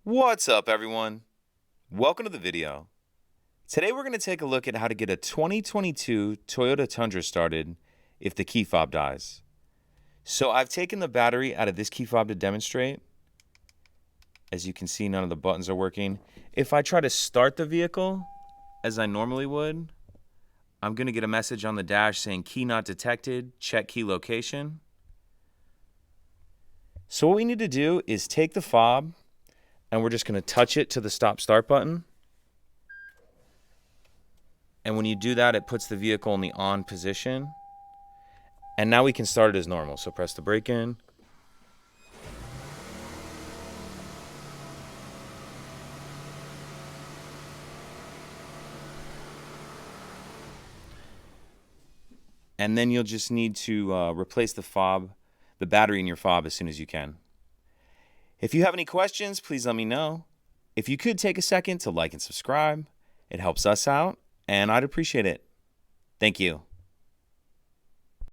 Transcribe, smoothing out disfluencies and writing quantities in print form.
What's up, everyone? Welcome to the video. Today we're going to take a look at how to get a 2022 Toyota Tundra started if the key fob dies. So I've taken the battery out of this key fob to demonstrate. As you can see, none of the buttons are working. If I try to start the vehicle, as I normally would, I'm going to get a message on the dash saying key not detected, check key location. So what we need to do is take the fob, and we're just going to touch it to the stop-start button. And when you do that, it puts the vehicle in the on position. And now we can start it as normal. So press the brake in. And then you'll just need to replace the battery in your fob as soon as you can. If you have any questions, please let me know. If you could take a second to like and subscribe, it helps us out, and I'd appreciate it. Thank you.